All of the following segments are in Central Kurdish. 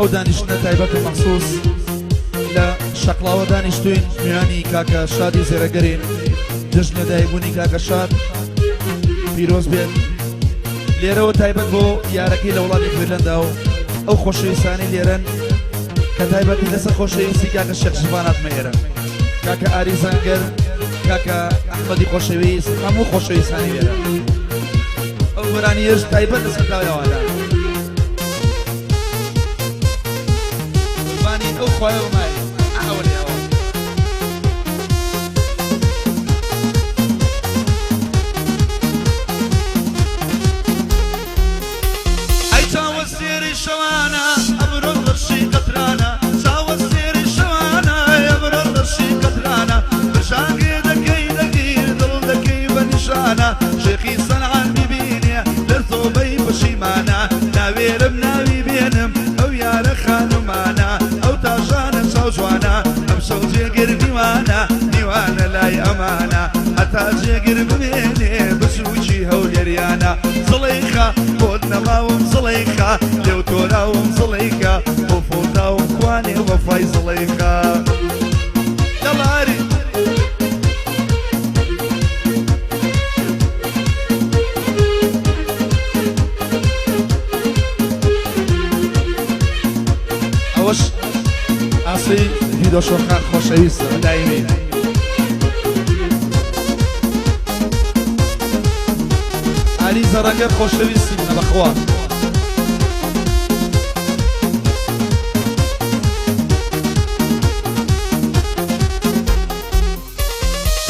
ئەو دانیشتنە تایبەت و مەخسووس لە شەقڵاوە دانیشتوین میوانی کاکە شادی زێرەگەرین جژنە دایبوونی کاکە شاد پیرۆز بێت لێرەوە تایبەت بۆ یارەکەی لە وڵاتی فێرلەندا و ئەو خۆشەویستانی لێرەن کە تایبەتی لەسەر خۆشەویستی کاکە شێخ ژبانات مەێرە کاکە ئاری زەنگەر کاکە ئەحمەدی خۆشەویست هەموو خۆشەویستانی لێرە ئەو وەرانیەش تایبەت لەسەر داوایەوەدا بانی ئەو خوایەوە مای ئەوە لێەوە ئەی چاوە سێری شەوانە ئەبرۆ لەشی قەترانە چاوە سێری شەوانە ئەبرۆ لەشی قەترانە بشاگێ دەکەی دەگیر دڵ دەکەی بە نیشانە شێخی سەنعان بیبینێ لەر تۆبەی پشیمانە ناوێرم ناوی بێنم ئەو یارە خانومانە ئەو تاژانە چاو جوانە ئەم شەو جێگر دیوانە دیوانە لای ئەمانە هەتا جێگر بمێنێ بچووکی هەولێریانە زڵەیخە بۆت نەماوم زڵەیخە لێو تۆراوم زڵەیخە بۆ فۆتاوم کوانێ وەفای زڵەیخە دەڵاری ئەوەش ئاسی ڤیدۆشۆخە خۆشەویستە دایمی علی زەڕەگەر خۆشەویستی منە بەخوا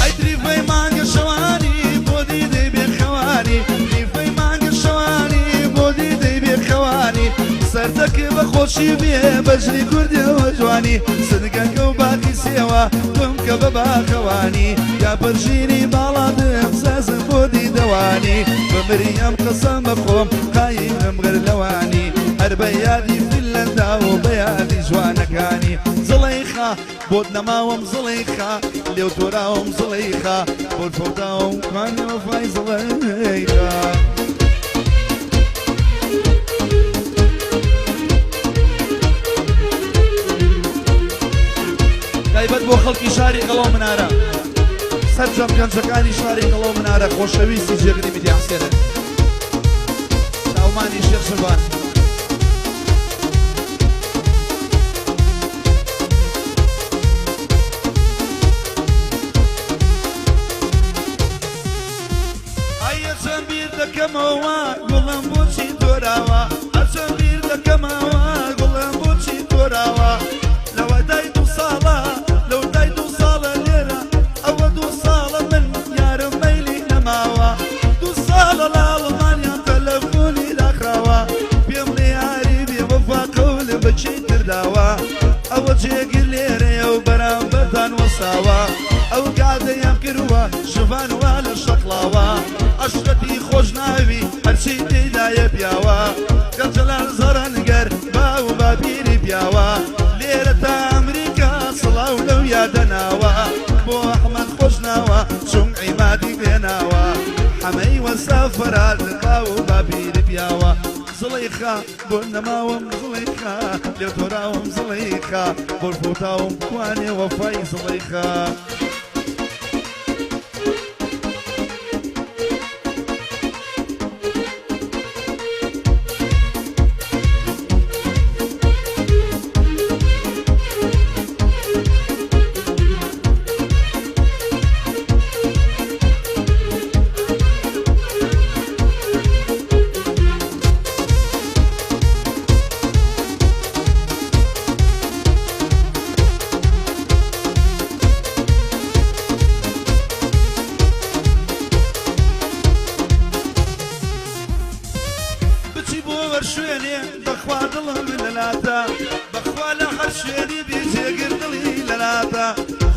ئەی تریفەی مانگە شەوانی بۆ دیدەی بێخەوانی تریفەی مانگە شەوانی بۆ دیدەی بێخەوانی سەردەکە بە خۆشی بێ بەجلی کوردیەوە جوانی سنگەکە و باقی سێوە تۆم کە بە باخەوانی یا بەرژینی باڵادم سازم بۆ دیدەوانی بمریم قسم بخۆم قایم غەر لەوانی هەر بە یادی فیلەندا و بە یادی جوانەکانی زڵەیخە بۆت نەماوەم زڵەیخە لێو تۆراوم زڵەیخە بۆت فۆتاوم کوانێ وەفای زڵەیخە تایبەت بۆ خەڵکی شاری قەڵەو منارە سەرجەم گەنجەکانی شاری قەڵەو منارە خۆشەویستی جێگری میدیا حسێنە چاومانی شێخ شەبان ئەیە چەند بیر دەکەمەوە گوڵم بۆچی تۆراوە هەرچەند بیر دەکەمەوە گوڵم بۆچی تۆراوە لەوە دای دوو ساڵە لەو دای دوو ساڵە لێرە ئەوە دوو ساڵە من یارم مەیلی نەماوە دوو ساڵە لە ئەڵمانیا تەلەفۆنی داخراوە پێم لێ یاری بێوەفا قەول بەچی ترداوە ئەوە جێگیر لێرەیە و بەرامبەردان وەساوە ئەو گادەیان کردووە شڤان وا لە شەقڵاوە عەشقەتی خۆش ناوی هەرچی تێدایە پیاوە گەنجەلان زەڕەنگەر باو باپیری پیاوە لێرە تا ئەمریکا سڵاو لەو یادەناوە بۆ ئەحمەد خۆش ناوە چوم عیمادی بێناوە حەمەی وەسافەرا لە باو باپیری پیاوە زڵەیخە بۆ نەماوەم زڵەیخە لێو تۆراوم زڵەیخە بۆ فۆتاوم کوانێ وەفای زڵەیخە شوێنێ بەخوا دڵم لەلاتە بەخوا لە هەر شوێنی بی جێگر دڵی لەلاتە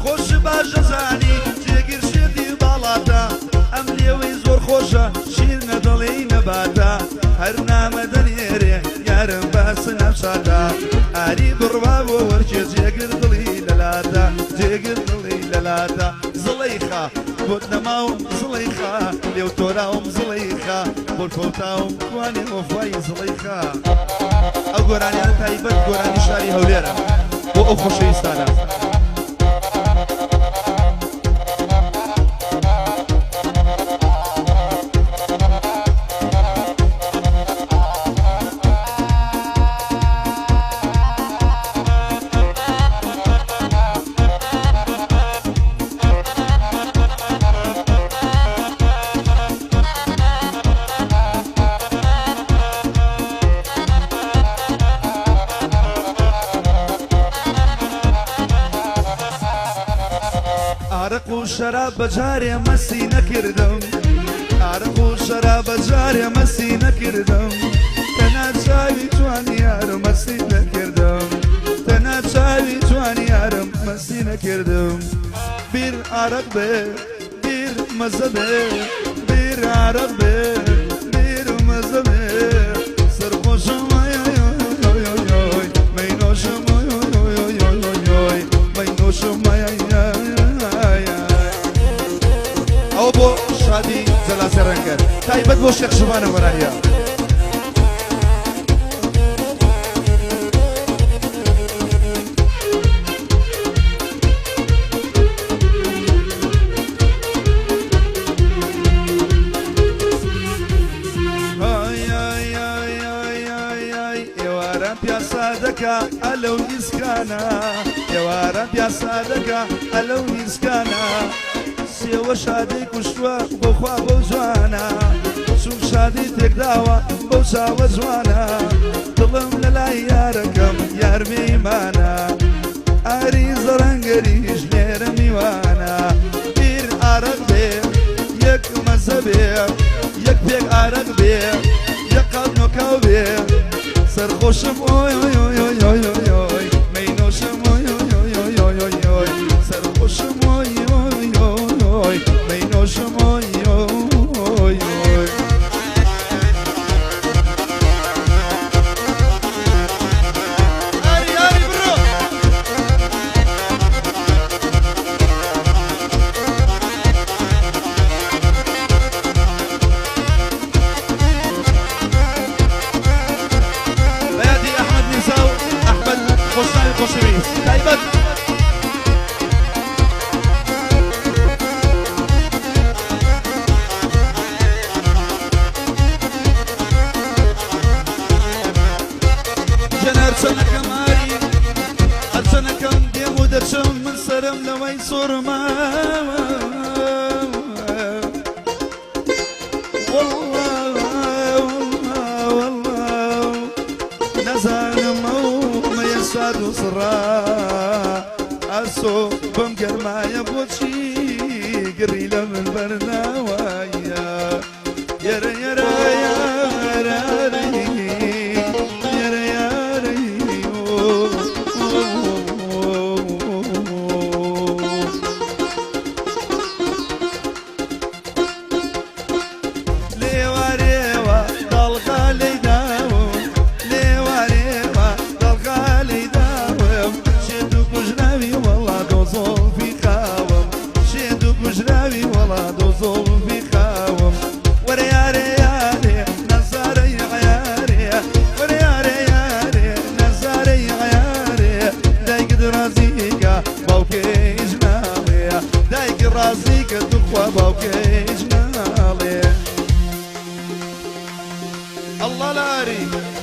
خۆش باشە زانی جێگر شێتی باڵاتە ئەم لێوەی زۆر خۆشە شیر نەدڵی نەباتە هەر نامە دەنێرێ یارم بەسە نەفساتە ئاری بڕوا بۆ وەرکێ جێگر دڵی لەلاتە جێگر دڵی لەلاتە زڵەیخە بۆت نەماوم زڵەیخە لێو تۆراوم زڵەیخە بۆکەوتاوم توانێ ئۆفای زڵەیخا ئەو گۆرانیانە تایبەت گۆرانی شاری هەولێرە بۆ ئەو خۆشەویستانە عرق و شراب بجاري مسي نكردم عرق و شراب بجاري مسي نكردم تنا شاوي جواني يارم مسي نكردم تنا شاوي جواني يارم مسي نكردم بير عرق بير مزبه بير عرق بير مزبه سرخوشم مينوشم مينوشم ئەو بۆ شادی جەلاسێ ڕەنگەر تایبەت بۆ شێخ شوبانە وەرانیا ئێوارە پیاسا دەکا ئەلەو نیسکانە ئێوارە پیاسا دەکا ئەلەو نیسکانە سێوە شادی کوشتووە بۆخوا بەو جوانە چون شادی تێکداوە بەو چاوە جوانە دڵم لە لای یارەکەم یار میمانە ئاری زەڕەنگەریش لێرە میوانە بیر ئارەق بێ یەک مەزە بێ یەک پێک ئارەق بێ یەک قەڵ نۆکاو بێ سەرخۆشم ئۆی مەینۆشم ئۆی سەرخۆشم ئۆی مەینۆشم ئۆی بەیادی ئەحمەد میرزا و ئەحمەد خۆشناوی خۆشەویست تایبەت هەرچەنەکەم دێم و دەچم من سەرم لەوەی سۆرمە نەزانم ئەو مەیە ساد و سڕا ئاسۆ بەم گەرمایە بۆچی گڕی لە من بەرناوایە یەرە یەرە الله لاري